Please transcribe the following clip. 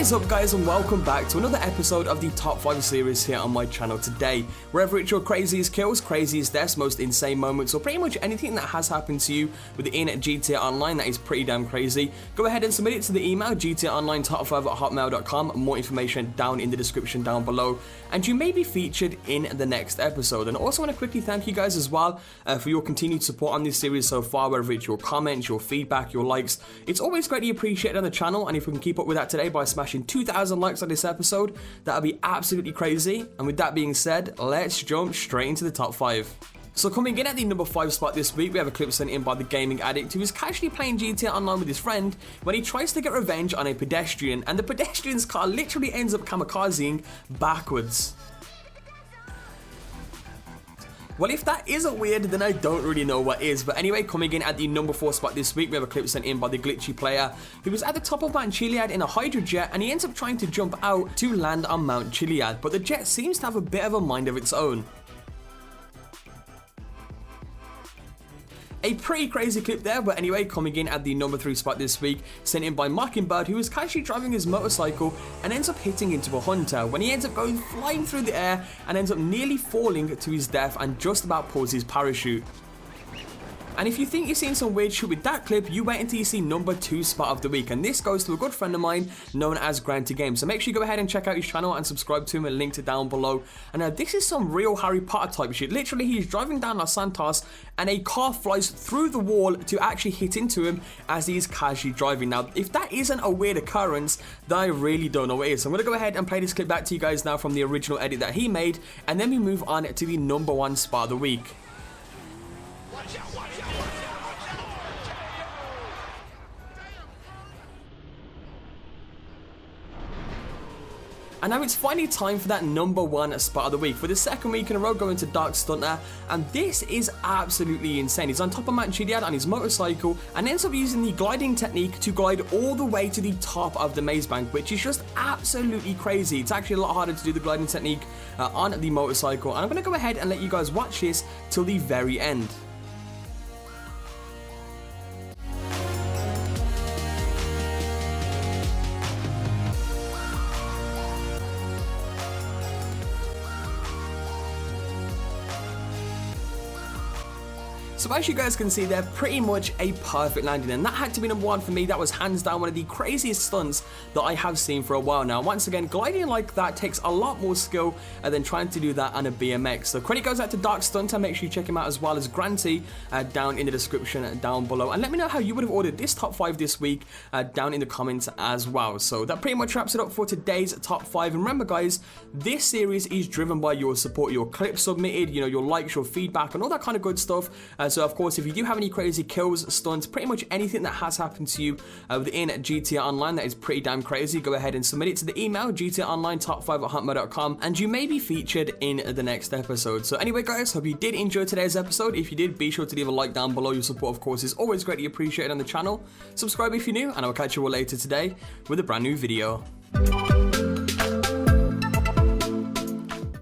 is up, guys, and welcome back to another episode of the Top 5 series here on my channel today. Wherever it's your craziest kills, craziest deaths, most insane moments, or pretty much anything that has happened to you within GTA Online that is pretty damn crazy, go ahead and submit it to the email gtaonlinetop5@hotmail.com. More information down in the description down below, and you may be featured in the next episode. And I also want to quickly thank you guys as well for your continued support on this series so far, whether it's your comments, your feedback, your likes. It's always greatly appreciated on the channel, and if we can keep up with that today by smashing 2,000 likes on this episode, that'll be absolutely crazy. And with that being said, let's jump straight into the top 5. So coming in at the number 5 spot this week, we have a clip sent in by the gaming addict who is casually playing GTA Online with his friend when he tries to get revenge on a pedestrian, and the pedestrian's car literally ends up kamikazing backwards. Well, if that isn't weird, then I don't really know what is. But anyway, coming in at the number 4 spot this week, we have a clip sent in by the glitchy player who was at the top of Mount Chiliad in a hydrojet, and he ends up trying to jump out to land on Mount Chiliad, but the jet seems to have a bit of a mind of its own. A pretty crazy clip there, but anyway, coming in at the number 3 spot this week, sent in by Mockingbird, who was casually driving his motorcycle and ends up hitting into a hunter when he ends up going flying through the air and ends up nearly falling to his death and just about pulls his parachute. And if you think you've seen some weird shit with that clip, you wait until you see number 2 spot of the week, and this goes to a good friend of mine known as Granty Games. So make sure you go ahead and check out his channel and subscribe to him, and linked it down below. And this is some real Harry Potter type shit. Literally, he's driving down Los Santos and a car flies through the wall to actually hit into him as he's casually driving. Now, if that isn't a weird occurrence, then I really don't know what is. So I'm going to go ahead and play this clip back to you guys now from the original edit that he made, and then we move on to the number 1 spot of the week. Watch out, watch out, watch out, watch out. And now it's finally time for that number 1 spot of the week. For the second week in a row, going to Dark Stunter, and this is absolutely insane. He's on top of Mount Chiliad on his motorcycle and ends up using the gliding technique to glide all the way to the top of the maze bank, which is just absolutely crazy. It's actually a lot harder to do the gliding technique on the motorcycle, and I'm going to go ahead and let you guys watch this till the very end. So as you guys can see, they're pretty much a perfect landing, and that had to be number 1 for me. That was hands down one of the craziest stunts that I have seen for a while now. Once again, gliding like that takes a lot more skill than trying to do that on a BMX. So credit goes out to Dark Stunter. Make sure you check him out, as well as Granty down in the description down below. And let me know how you would have ordered this top 5 this week down in the comments as well. So that pretty much wraps it up for today's top 5. And remember, guys, this series is driven by your support, your clips submitted, you know, your likes, your feedback, and all that kind of good stuff. So of course, if you do have any crazy kills, stunts, pretty much anything that has happened to you within GTA Online that is pretty damn crazy, go ahead and submit it to the email gtaonlinetop5@hotmail.com, and you may be featured in the next episode. So anyway, guys, hope you did enjoy today's episode. If you did, be sure to leave a like down below. Your support, of course, is always greatly appreciated on the channel. Subscribe if you're new, and I will catch you all later today with a brand new video.